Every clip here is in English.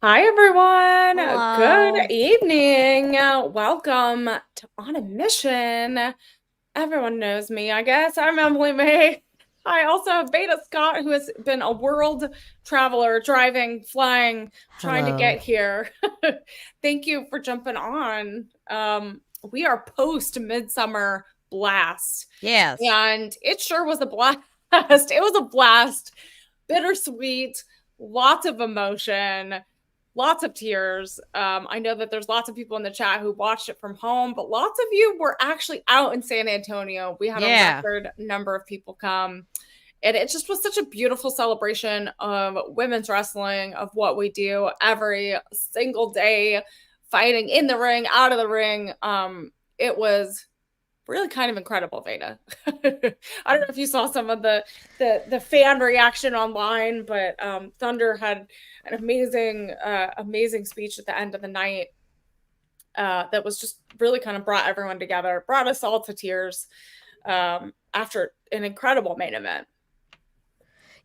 Hi, everyone. Good Hello. evening. Welcome to On a Mission. Everyone knows me, I guess. I'm Emily May. I also have Veda Scott, who has been a world traveler, driving, flying, trying to Hello. get here. Thank you for jumping on. We are post Midsummer Blast, Yes. and it sure was a blast. It was a blast. Bittersweet, lots of emotion, lots of tears. I know that there's lots of people in the chat who watched it from home, but lots of you were actually out in San Antonio. We had a Yeah. record number of people come. And it just was such a beautiful celebration of women's wrestling, of what we do every single day, fighting in the ring, out of the ring. It was really kind of incredible, Veda. I don't know if you saw some of the fan reaction online, but Thunder had an amazing speech at the end of the night that was just really kind of brought everyone together, brought us all to tears after an incredible main event.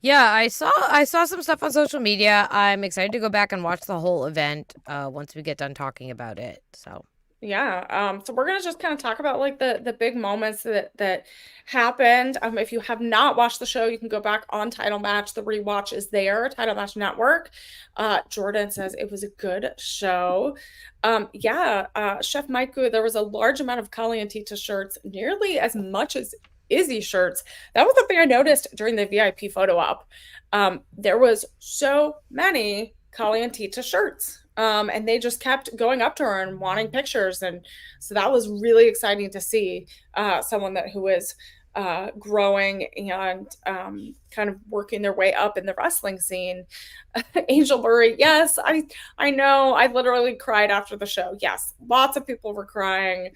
Yeah, I saw some stuff on social media. I'm excited to go back and watch the whole event once we get done talking about it. So, Yeah. So we're gonna just kind of talk about like the big moments that happened. If you have not watched the show, you can go back on Title Match. The rewatch is there, Title Match Network. Jordan says it was a good show. Yeah, Chef Maiku, there was a large amount of Kali and Tita shirts, nearly as much as Izzy shirts. That was something I noticed during the VIP photo op. There was so many Kali and Tita shirts. And they just kept going up to her and wanting pictures. And so that was really exciting to see someone who is growing and kind of working their way up in the wrestling scene. Angel Murray, yes, I know. I literally cried after the show. Yes, lots of people were crying.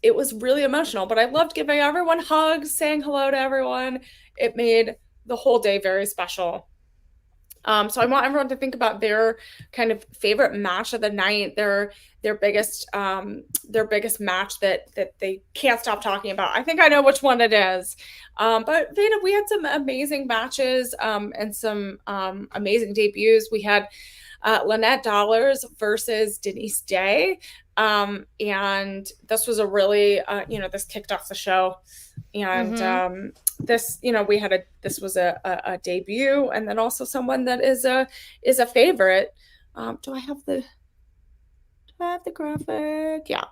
It was really emotional, but I loved giving everyone hugs, saying hello to everyone. It made the whole day very special. So I want everyone to think about their kind of favorite match of the night, their biggest match that they can't stop talking about. I think I know which one it is. But Veda, we had some amazing matches and some amazing debuts. We had Lynette Dollars versus Denise Day. And this was a really, this kicked off the show. And mhm. this, we had this was a debut, and then also someone that is a favorite. Do I have the graphic? Yeah,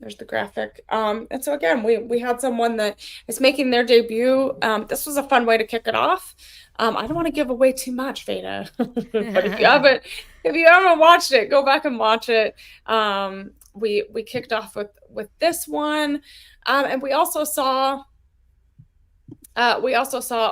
there's the graphic. And so again, we had someone that is making their debut. This was a fun way to kick it off. I don't want to give away too much, Veda, but if you haven't watched it, go back and watch it. We kicked off with this one, and we also saw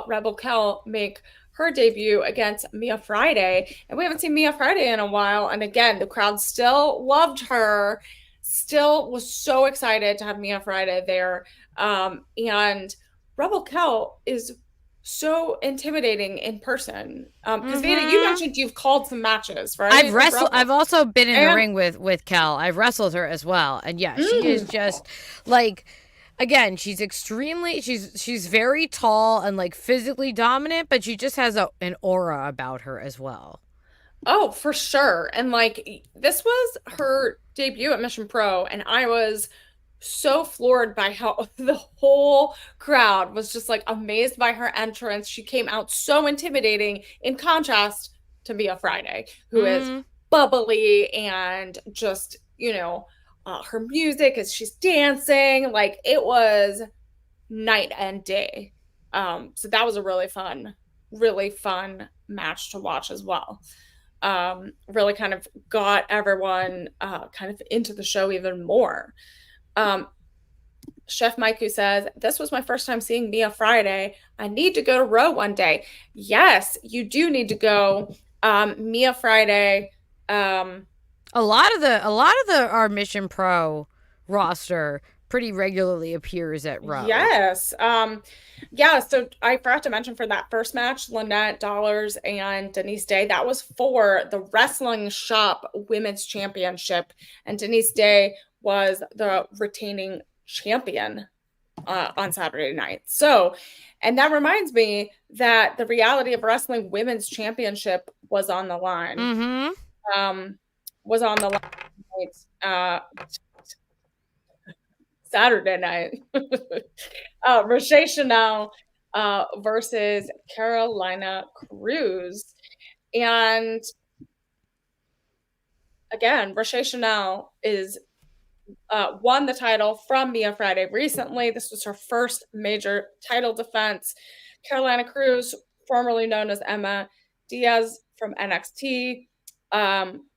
Rebel Kell make her debut against Mia Friday, and we haven't seen Mia Friday in a while. And again, the crowd still loved her, still was so excited to have Mia Friday there. And Rebel Kell is so intimidating in person. Because Veda, you Mhm. mentioned you've called some matches, I've right, with wrestled. Rebel, I've also been in the and ring with Kel. I've wrestled her as well, and yeah, she is mm, just like, again, she's extremely. She's very tall and like physically dominant, but she just has an aura about her as well. oh, for sure. And like this was her debut at Mission Pro, and I was so floored by how the whole crowd was just like amazed by her entrance. She came out so intimidating in contrast to Mia Friday, who is Mhm. bubbly and just, her music as she's dancing, like it was night and day. So that was a really fun match to watch as well. Really kind of got everyone kind of into the show even more. Um, Chef Maiku says, this was my first time seeing Mia Friday. I need to go to Row one day. Yes, you do need to go. Mia Friday. Um, A lot of the our Mission Pro roster pretty regularly appears at Row. yes. Yeah, so I forgot to mention for that first match, Lynette Dollars and Denise Day, that was for the Wrestling Shop Women's Championship. And Denise Day was the retaining champion on Saturday night. So, and that reminds me that the Reality of Wrestling Women's Championship was on the line. Mm-hmm. Was on the line Saturday night. Roche Chanel versus Carolina Cruz. And again, Roche Chanel is won the title from Mia Friday recently. This was her first major title defense. Carolina Cruz, formerly known as Emma Diaz from NXT.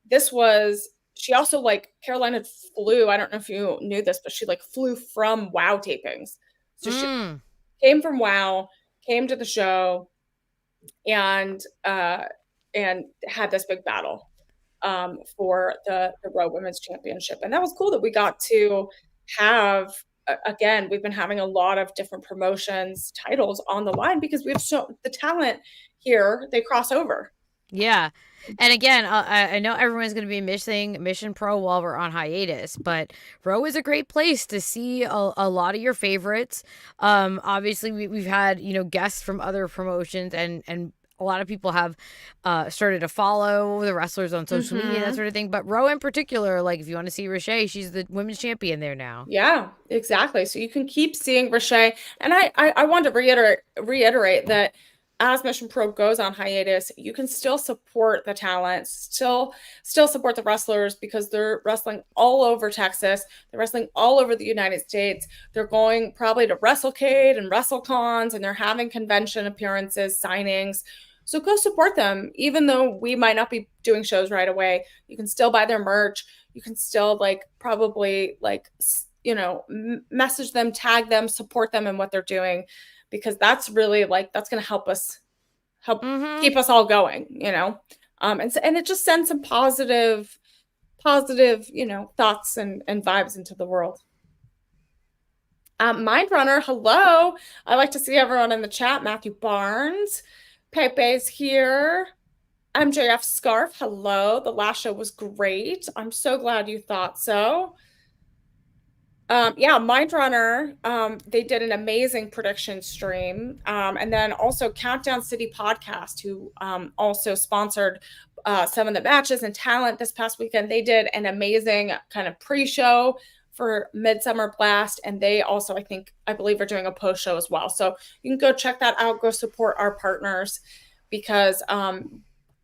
This was she also like Carolina flew. I don't know if you knew this, but she like flew from WoW tapings. So she came from WoW, came to the show, and had this big battle for the Raw Women's Championship. And that was cool that we got to have, again, we've been having a lot of different promotions titles on the line because we have the talent here, they cross over. Yeah. And again, I know everyone's going to be missing Mission Pro while we're on hiatus, but Raw is a great place to see a lot of your favorites. Obviously, we've had, guests from other promotions, and a lot of people have started to follow the wrestlers on social media, that sort of thing. But Raw in particular, like if you want to see Roche, she's the women's champion there now. Yeah, exactly. So you can keep seeing Roche. And I want to reiterate that as Mission Pro goes on hiatus, you can still support the talent, still support the wrestlers because they're wrestling all over Texas. They're wrestling all over the United States. They're going probably to WrestleCade and WrestleCons, and they're having convention appearances, signings. So go support them. Even though we might not be doing shows right away, you can still buy their merch. You can still probably message them, tag them, support them in what they're doing, because that's really that's going to help keep us all going, and it just sends some positive, thoughts and vibes into the world. Mind Runner, hello. I like to see everyone in the chat. Matthew Barnes, Pepe's here. MJF Scarf, hello. The last show was great. I'm so glad you thought so. Mind Runner, they did an amazing prediction stream. And then also Countdown City Podcast, who also sponsored some of the matches and talent this past weekend. They did an amazing kind of pre-show for MPWMidsummerBlast. And they also, I believe, are doing a post-show as well. So you can go check that out. Go support our partners, because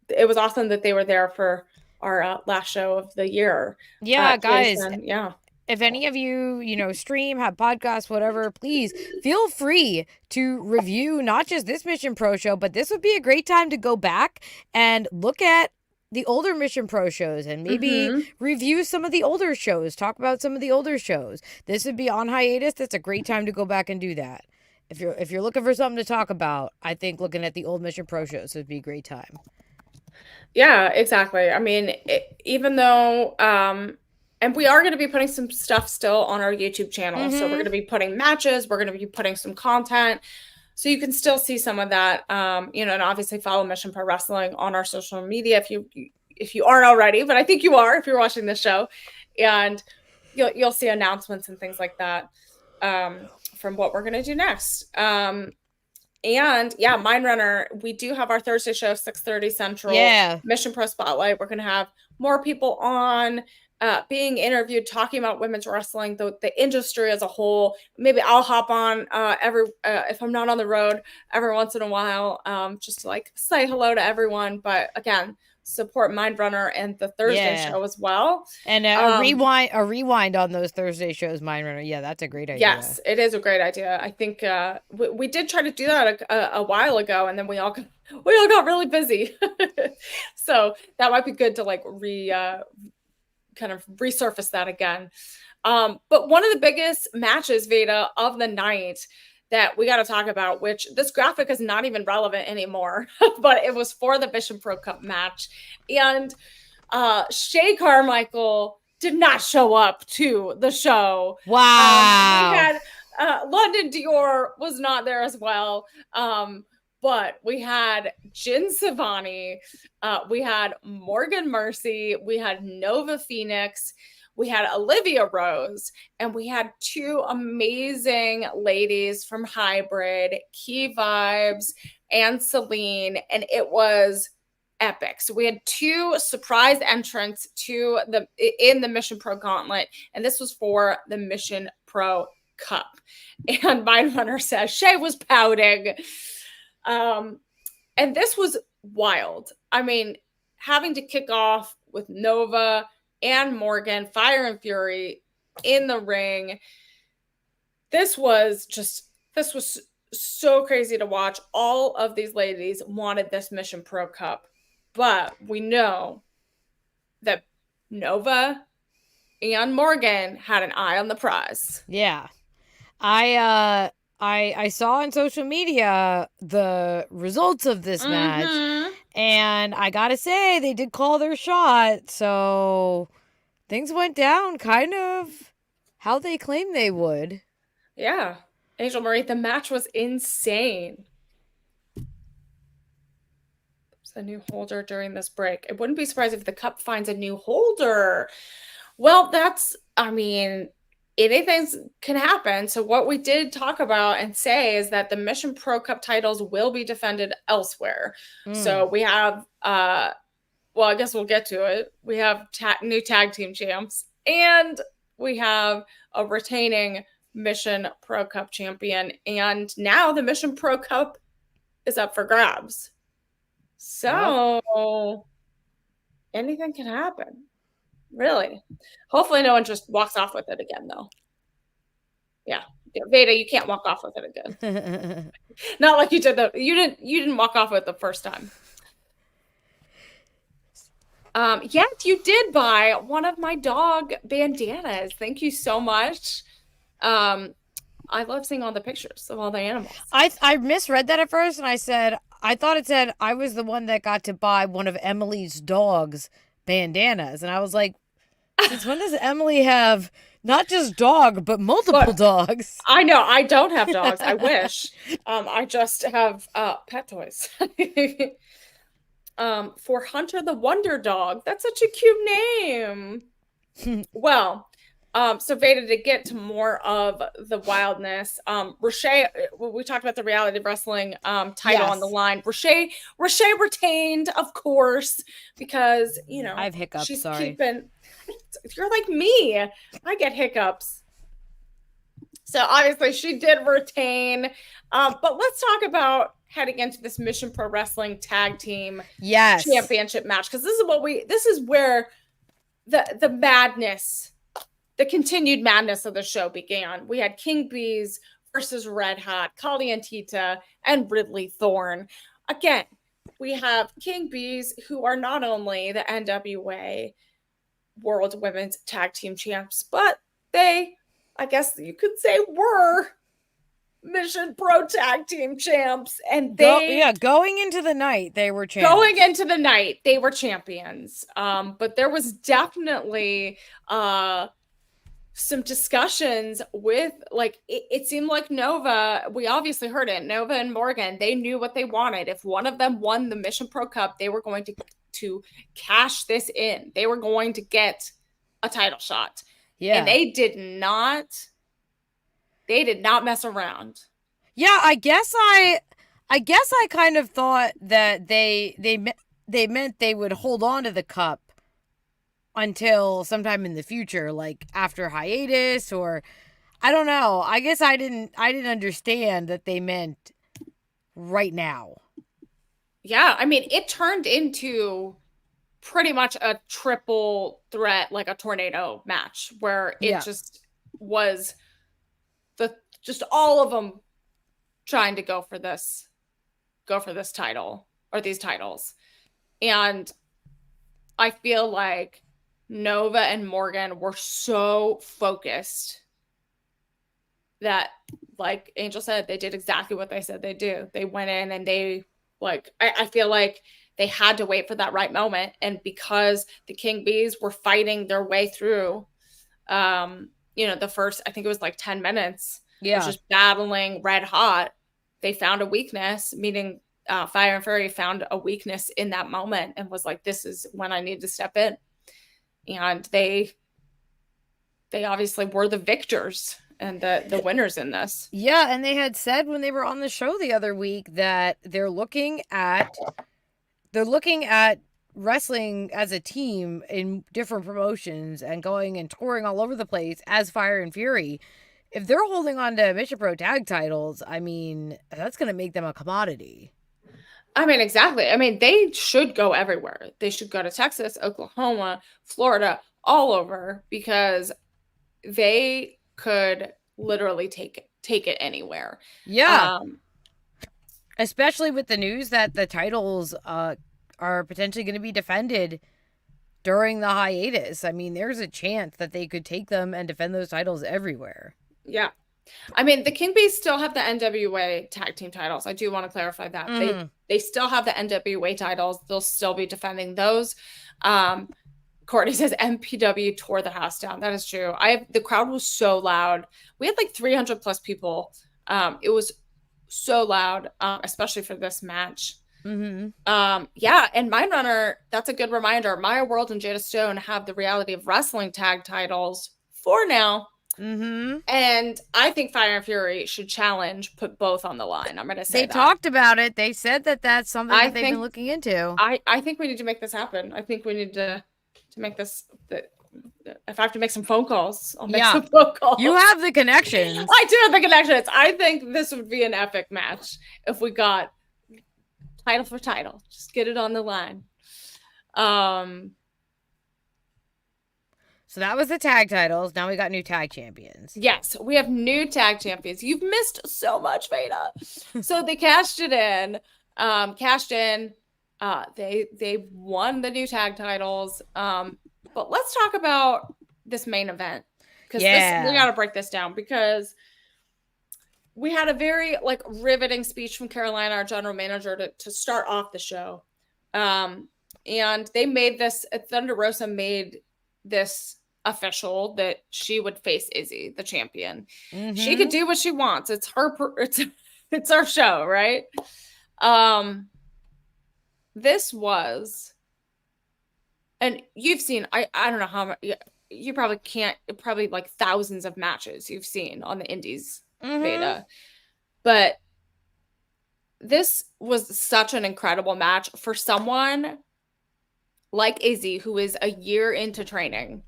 it was awesome that they were there for our last show of the year. Yeah, guys. Yeah. If any of you, stream, have podcasts, whatever, please feel free to review not just this Mission Pro show, but this would be a great time to go back and look at the older Mission Pro shows and maybe review some of the older shows, talk about some of the older shows. This would be on hiatus. That's a great time to go back and do that. If you're looking for something to talk about, I think looking at the old Mission Pro shows would be a great time. Yeah, exactly. I mean, even though, and we are going to be putting some stuff still on our YouTube channel. So we're going to be putting matches. We're going to be putting some content. So you can still see some of that, and obviously follow Mission Pro Wrestling on our social media if you aren't already, but I think you are if you're watching this show, and you'll see announcements and things like that from what we're going to do next. And yeah, Mind Runner, we do have our Thursday show, 6:30 Central. Yeah. Mission Pro Spotlight. We're going to have more people on being interviewed, talking about women's wrestling, the industry as a whole. Maybe I'll hop on if I'm not on the road every once in a while, just to say hello to everyone. But again, support Mind Runner and the Thursday show as well. And a rewind on those Thursday shows, Mind Runner. Yeah, that's a great idea. Yes, it is a great idea. I think we did try to do that a while ago, and then we all got really busy. So that might be good to kind of resurface that again. But one of the biggest matches, Veda, of the night that we got to talk about, which this graphic is not even relevant anymore, but it was for the Mission Pro Cup match. And Shay Carmichael did not show up to the show. Wow. We had London Dior was not there as well. But we had Jin Savani, we had Morgan Mercy, we had Nova Phoenix, we had Olivia Rose, and we had two amazing ladies from Hybrid, Key Vibes and Celine, and it was epic. So we had two surprise entrants in the Mission Pro Gauntlet, and this was for the Mission Pro Cup. And Mindrunner says Shay was pouting. And this was wild. I mean, having to kick off with Nova and Morgan, Fire and Fury in the ring. This was so crazy to watch. All of these ladies wanted this Mission Pro Cup, but we know that Nova and Morgan had an eye on the prize. Yeah. I saw on social media the results of this match, and I gotta say they did call their shot, so things went down kind of how they claimed they would. Yeah. Angel Marie, the match was insane. There's a new holder during this break. I wouldn't be surprised if the cup finds a new holder. Well, anything can happen. So what we did talk about and say is that the Mission Pro Cup titles will be defended elsewhere. So we have, I guess we'll get to it. We have new tag team champs, and we have a retaining Mission Pro Cup champion. And now the Mission Pro Cup is up for grabs. So anything can happen. Really. Hopefully no one just walks off with it again, though. Yeah. Veda, you can't walk off with it again. Not like you did you didn't walk off with it the first time. Yes, you did buy one of my dog bandanas. Thank you so much. I love seeing all the pictures of all the animals. I misread that at first, and I thought it said I was the one that got to buy one of Emily's dog's bandanas, and I was like, since when does Emily have not just dog, but multiple dogs? I know. I don't have dogs. I wish. I just have pet toys. For Hunter the Wonder Dog. That's such a cute name. Well, so Veda, to get to more of the wildness, Roche, we talked about the reality wrestling title on the line. Roche retained, of course, because I have hiccups. She's sorry. You're like me. I get hiccups. So obviously she did retain. But let's talk about heading into this Mission Pro Wrestling Tag Team Championship match, because this is where the madness, the continued madness of the show began. We had King Bees versus Red Hot, Calientita, and Ridley Thorne. Again, we have King Bees, who are not only the NWA World Women's Tag Team Champs, but they, I guess you could say, were Mission Pro Tag Team Champs. And going into the night, they were champions. Going into the night, they were champions. But there was definitely some discussions with, it seemed like Nova, we obviously heard it, Nova and Morgan, they knew what they wanted. If one of them won the Mission Pro Cup, they were going to cash this in. They were going to get a title shot. Yeah. And they did not mess around. Yeah, I guess I kind of thought that they meant they would hold on to the cup until sometime in the future, like after hiatus, or I don't know. I guess I didn't understand that they meant right now. Yeah, I mean, it turned into pretty much a triple threat, like a tornado match, where it just was just all of them trying to go for this title, or these titles. And I feel like Nova and Morgan were so focused that, like Angel said, they did exactly what they said they do. They went in and they, I feel like they had to wait for that right moment. And because the King Bees were fighting their way through, the first, I think it was 10 minutes, was just battling Red Hot, they found a weakness, meaning Fire and Fury found a weakness in that moment and was like, this is when I need to step in. And they they obviously were the victors and the winners in this. Yeah, and they had said when they were on the show the other week that they're looking at wrestling as a team in different promotions and going and touring all over the place as Fire and Fury. If they're holding on to Mission Pro tag titles, I mean, that's going to make them a commodity. I mean, exactly. I mean, they should go everywhere. They should go to Texas, Oklahoma, Florida, all over, because they could literally take it anywhere. Yeah. Especially with the news that the titles are potentially going to be defended during the hiatus. I mean, there's a chance that they could take them and defend those titles everywhere. Yeah. I mean, the King Bees still have the NWA tag team titles. I do want to clarify that. Mhm. They still have the NWA titles. They'll still be defending those. Courtney says MPW tore the house down. That is true. The crowd was so loud. We had like 300 plus people. It was so loud, especially for this match. Mm-hmm. Yeah, and Mindrunner, that's a good reminder. Maya World and Jada Stone have the Reality of Wrestling tag titles for now. Mm-hmm. And I think Fire and Fury should challenge, put both on the line. I'm going to say they talked about it. They said that that's something that they've been looking into. I think we need to make this happen. I think we need to make this. If I have to make some phone calls, I'll make some phone calls. You have the connections. I do have the connections. I think this would be an epic match if we got title for title. Just get it on the line. So that was the tag titles. Now we got new tag champions. Yes, we have new tag champions. You've missed so much, Veda. So they cashed it in. They won the new tag titles. But let's talk about this main event, because we got to break this down, because we had a very riveting speech from Carolina, our general manager, to start off the show. And they made this. Thunder Rosa made this official that she would face Izzy, the champion. Mm-hmm. She could do what she wants. It's her. It's our show, right? This was, and you've seen. I don't know how much. You probably can't. Probably like thousands of matches you've seen on the indies, Veda. But this was such an incredible match for someone like Izzy, who is a year into training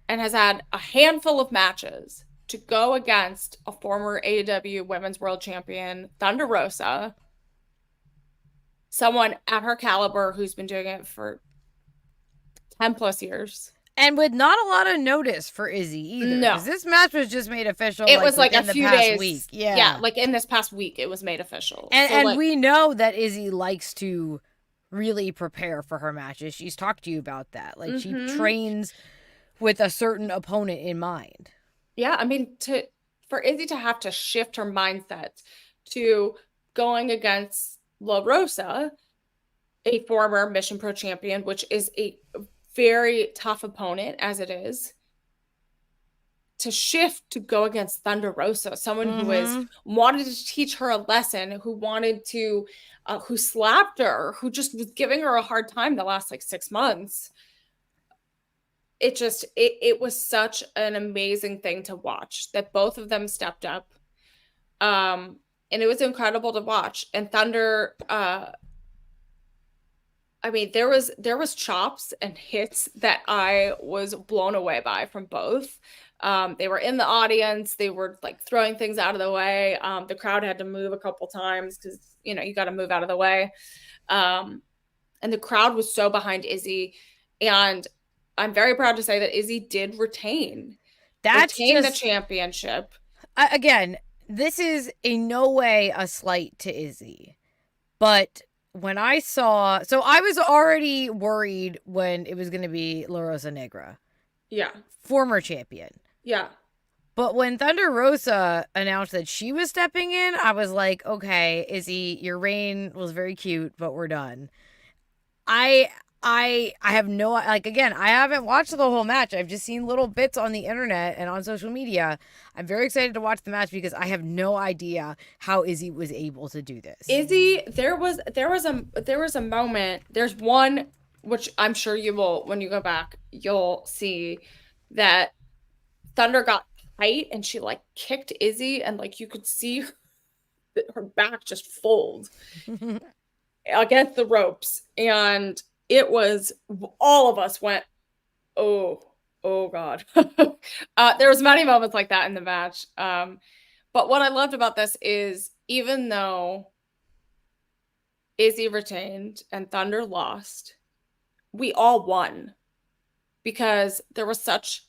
and has had a handful of matches, to go against a former AEW Women's World Champion, Thunder Rosa, someone at her caliber who's been doing it for 10 plus years. And with not a lot of notice for Izzy either. No. Because this match was just made official. It was like a few days. Week. Yeah, like in this past week, it was made official. And we know that Izzy likes to really prepare for her matches. She's talked to you about that. Like, she trains with a certain opponent in mind. Yeah, I mean, for Izzy to have to shift her mindset to going against La Rosa, a former Mission Pro champion, which is a very tough opponent as it is, to shift to go against Thunder Rosa, someone who has wanted to teach her a lesson, who wanted to, who slapped her, who just was giving her a hard time the last 6 months. It was such an amazing thing to watch, that both of them stepped up. And it was incredible to watch. And Thunder, I mean, there was chops and hits that I was blown away by from both. They were in the audience. They were throwing things out of the way. The crowd had to move a couple times because, you got to move out of the way. And the crowd was so behind Izzy. And I'm very proud to say that Izzy did retain the championship. Again, this is in no way a slight to Izzy. But when I saw... So I was already worried when it was going to be La Rosa Negra. Yeah. Former champion. Yeah. But when Thunder Rosa announced that she was stepping in, I was like, okay, Izzy, your reign was very cute, but we're done. I have no... again, I haven't watched the whole match. I've just seen little bits on the internet and on social media. I'm very excited to watch the match because I have no idea how Izzy was able to do this. Izzy, there was a moment. There's one, which I'm sure you will, when you go back, you'll see that Thunder got tight and she like kicked Izzy, and like you could see her back just fold against the ropes. And it was, all of us went, oh, oh God. There was many moments like that in the match. But what I loved about this is, even though Izzy retained and Thunder lost, we all won, because there was such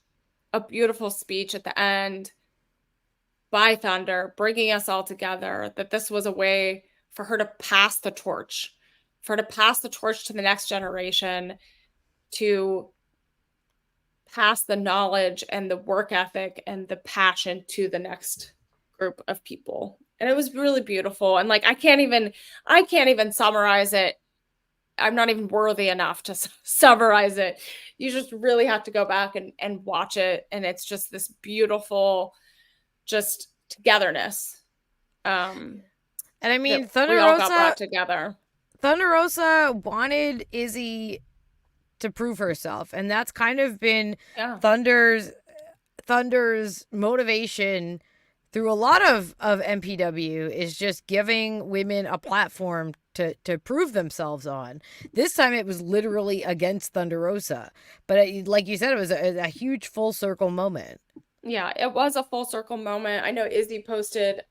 a beautiful speech at the end by Thunder, bringing us all together, that this was a way for her to pass the torch, for her to pass the torch to the next generation, to pass the knowledge and the work ethic and the passion to the next group of people. And it was really beautiful. And like, I can't even summarize it. I'm not even worthy enough to summarize it. You just really have to go back and watch it. And it's just this beautiful, just togetherness. And I mean, we all got brought together. Thunder Rosa wanted Izzy to prove herself, and that's kind of been Thunder's motivation through a lot of MPW, is just giving women a platform to prove themselves on. This time it was literally against Thunder Rosa, but like you said, it was a huge full circle moment. Yeah, it was a full circle moment. I know Izzy posted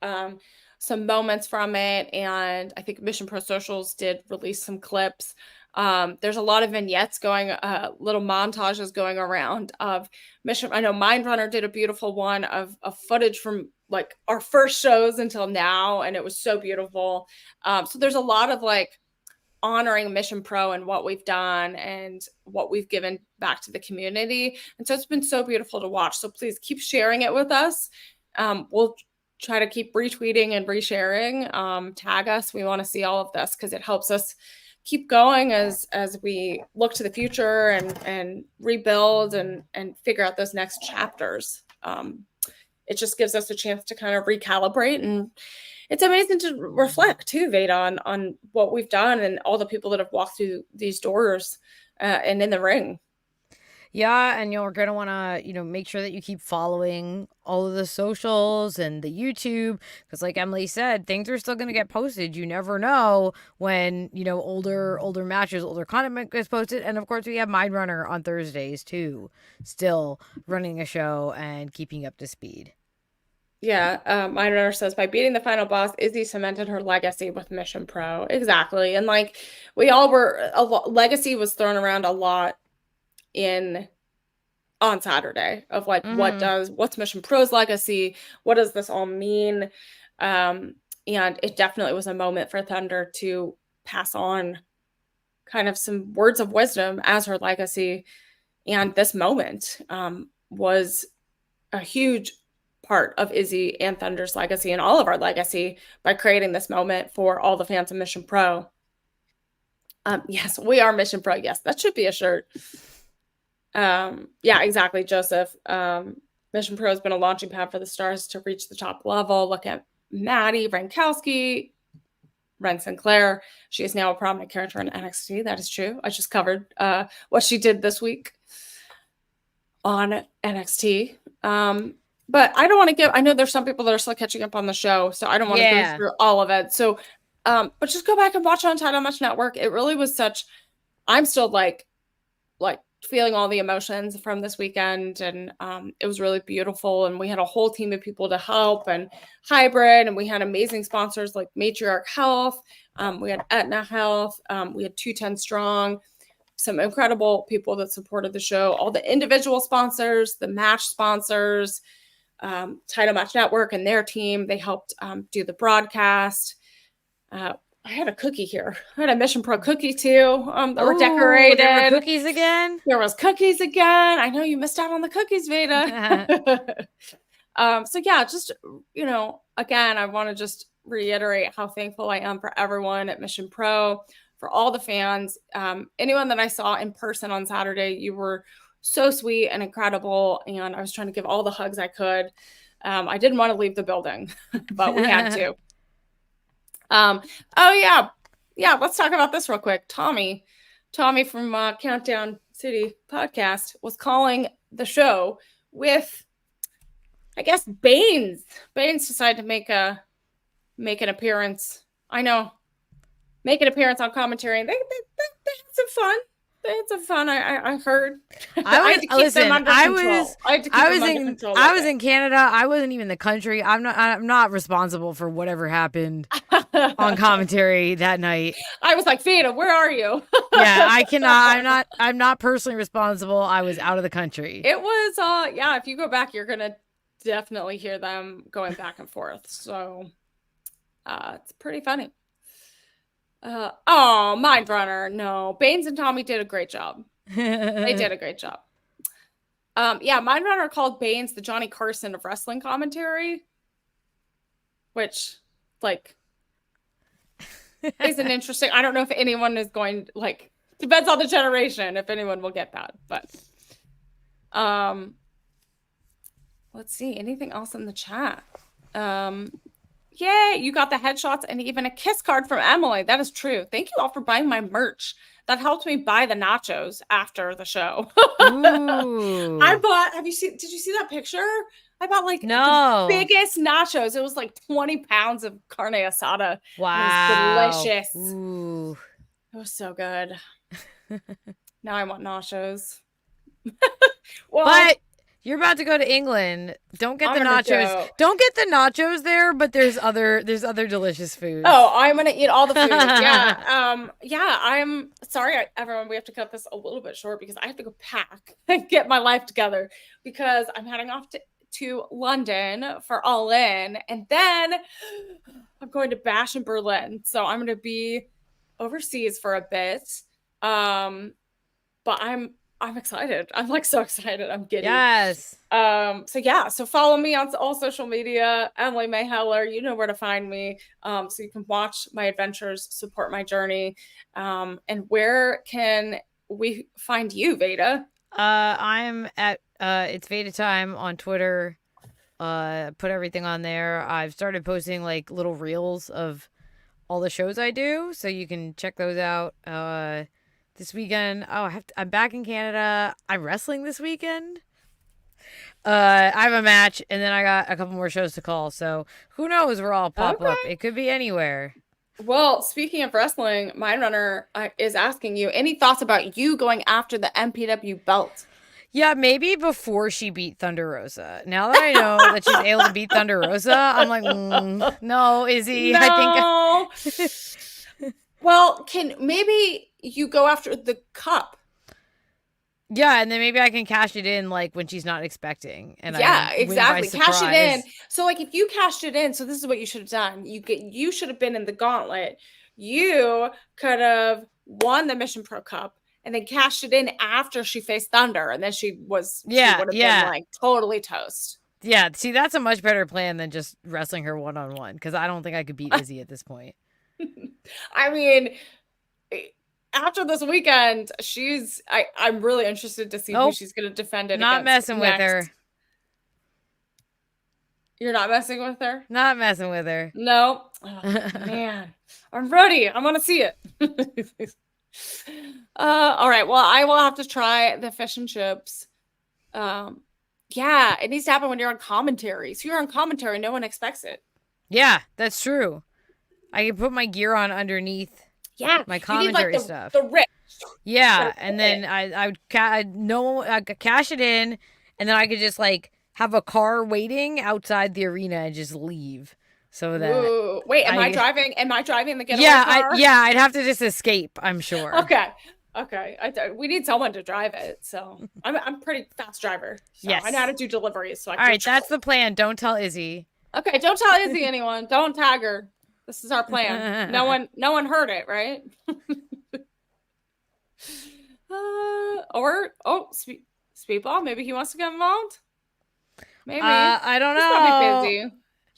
some moments from it, and I think Mission Pro Socials did release some clips. There's a lot of vignettes going, little montages going around of Mission. I know Mindrunner did a beautiful one of footage from like our first shows until now, and it was so beautiful. So there's a lot of like honoring Mission Pro and what we've done and what we've given back to the community. And so it's been so beautiful to watch. So please keep sharing it with us. We'll try to keep retweeting and resharing. Tag us. We want to see all of this, because it helps us keep going as we look to the future and rebuild and figure out those next chapters. It just gives us a chance to kind of recalibrate, and it's amazing to reflect too, Veda, on what we've done and all the people that have walked through these doors and in the ring. Yeah, and you're going to want to, make sure that you keep following all of the socials and the YouTube, because like Emily said, things are still going to get posted. You never know when, older matches, older content gets posted. And of course, we have Mindrunner on Thursdays too, still running a show and keeping up to speed. Yeah, Mindrunner says, by beating the final boss, Izzy cemented her legacy with Mission Pro. Exactly. And like, we all were, legacy was thrown around a lot on Saturday, of like, what's Mission Pro's legacy? What does this all mean? And it definitely was a moment for Thunder to pass on kind of some words of wisdom as her legacy. And this moment was a huge part of Izzy and Thunder's legacy and all of our legacy by creating this moment for all the fans of Mission Pro. Yes, we are Mission Pro. Yes, that should be a shirt. Yeah, exactly, Joseph. Mission Pro has been a launching pad for the stars to reach the top level. Look at Maddie Rankowski, Ren Sinclair. She is now a prominent character in NXT. That is true. I just covered what she did this week on NXT. But I don't want to I know there's some people that are still catching up on the show, so I don't want to go through all of it. So, but just go back and watch on Title Match Network. It really was I'm still like feeling all the emotions from this weekend, and it was really beautiful. And we had a whole team of people to help, and Hybrid, and we had amazing sponsors like Matriarch Health. We had Aetna Health. We had 210 Strong. Some incredible people that supported the show. All the individual sponsors, the match sponsors, Title Match Network and their team. They helped do the broadcast. I had a cookie here. I had a Mission Pro cookie too. That were decorated. There were cookies again? There was cookies again. I know you missed out on the cookies, Veda. So yeah, just, again, I want to just reiterate how thankful I am for everyone at Mission Pro, for all the fans. Anyone that I saw in person on Saturday, you were so sweet and incredible. And I was trying to give all the hugs I could. I didn't want to leave the building, but we had to. Oh yeah. Let's talk about this real quick. Tommy from Countdown City podcast was calling the show with I guess Baines decided to make an appearance. I know, make an appearance on commentary. They had some fun. They had some fun. I heard. I had to keep them under control. I had to keep them under control. I was in Canada. I wasn't even in the country. I'm not responsible for whatever happened on commentary that night. I was like, Veda, where are you? Yeah, I cannot. I'm not personally responsible. I was out of the country. It was yeah, if you go back, you're gonna definitely hear them going back and forth. So it's pretty funny. Oh, Mind Runner. No, Baines and Tommy did a great job. They did a great job. Yeah, Mind Runner called Baines the Johnny Carson of wrestling commentary, which, like, is an interesting. I don't know if anyone is going, like, depends on the generation if anyone will get that, but let's see, anything else in the chat? Yay, you got the headshots and even a kiss card from Emily. That is true. Thank you all for buying my merch. That helped me buy the nachos after the show. I bought, did you see that picture? I bought like the biggest nachos. It was like 20 pounds of carne asada. Wow. It was delicious. Ooh. It was so good. Now I want nachos. Well, but you're about to go to England. Don't get the nachos. Don't get the nachos there, but there's other delicious food. Oh, I'm gonna eat all the food. Yeah. Yeah, I'm sorry, everyone. We have to cut this a little bit short because I have to go pack and get my life together because I'm heading off to London for All In, and then I'm going to Bash in Berlin. So I'm gonna be overseas for a bit. But I'm excited. I'm like so excited. I'm giddy. Yes. So follow me on all social media, Emily May Heller. You know where to find me. So you can watch my adventures, support my journey. And where can we find you, Veda? I'm at it's Veda Time on Twitter. Put everything on there. I've started posting like little reels of all the shows I do, so you can check those out. This weekend, I'm back in Canada. I'm wrestling this weekend. I have a match, and then I got a couple more shows to call. So who knows where I'll pop up? It could be anywhere. Well, speaking of wrestling, Mind Runner is asking you, any thoughts about you going after the MPW belt? Yeah, maybe before she beat Thunder Rosa. Now that I know that she's able to beat Thunder Rosa, I'm like, no, Izzy. No. I think. Well, can maybe you go after the cup? Yeah, and then maybe I can cash it in like when she's not expecting. And yeah, exactly. Cash it in. So like if you cashed it in, so this is what you should have done. You should have been in the gauntlet. You could have won the Mission Pro Cup and then cashed it in after she faced Thunder, and then she would have been like totally toast. Yeah, see, that's a much better plan than just wrestling her one-on-one, because I don't think I could beat Izzy at this point. I mean, after this weekend, I'm really interested to see who she's going to defend it not against. Messing with her. You're not messing with her? Not messing with her. No. Oh, man. I'm ready. I want to see it. All right. Well, I will have to try the fish and chips. Yeah, it needs to happen when you're on commentary. So you're on commentary, no one expects it. Yeah, that's true. I can put my gear on underneath. Yeah, my commentary you need, like, stuff. The rip. Yeah, and then I would cash it in, and then I could just like have a car waiting outside the arena and just leave. So that. Ooh, wait, am I driving? Am I driving the getaway car? I'd have to just escape. I'm sure. Okay. We need someone to drive it, so I'm a pretty fast driver. So yes, I know how to do deliveries. So all right, that's the plan. Don't tell Izzy. Okay, don't tell Izzy anyone. Don't tag her. This is our plan. No one heard it, right? Speedball. Maybe he wants to get involved. Maybe. I don't know. He's probably busy.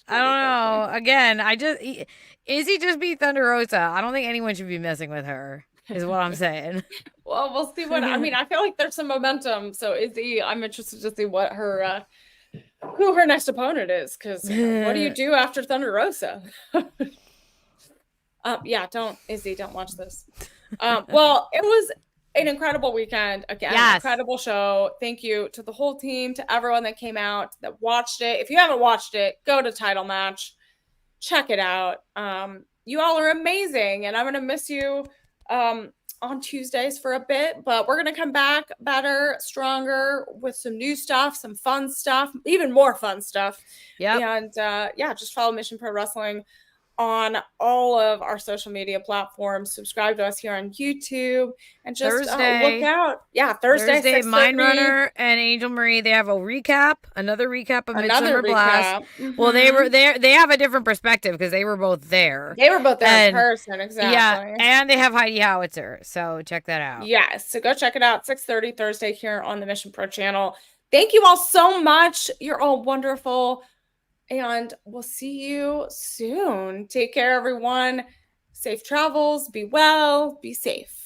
I don't know. Again, Izzy just beat Thunder Rosa. I don't think anyone should be messing with her. Is what I'm saying. Well, we'll see what I mean. I feel like there's some momentum. So Izzy, I'm interested to see what her who her next opponent is, because what do you do after Thunder Rosa? Yeah, don't watch this. Well, it was an incredible weekend. Again, Yes. incredible show. Thank you to the whole team, to everyone that came out, that watched it. If you haven't watched it, go to Title Match, check it out. You all are amazing, and I'm gonna miss you on Tuesdays for a bit, but we're gonna come back better, stronger, with some new stuff, some fun stuff, even more fun stuff. Yep. And yeah, just follow Mission Pro Wrestling on all of our social media platforms. Subscribe to us here on YouTube, and just look Thursday. out. Yeah, Thursday, Thursday, 6:30. Mindrunner and Angel Marie, they have a recap, another recap of Another Midsummer Blast. recap. Well, they were Mm-hmm. there. They have a different perspective because they were both there. They were both there in And person, yeah, exactly. and they have Heidi Howitzer. So check that out. Yes, so go check it out. 6:30 Thursday here on the Mission Pro channel. Thank you all so much. You're all wonderful, and we'll see you soon. Take care, everyone. Safe travels. Be well. Be safe.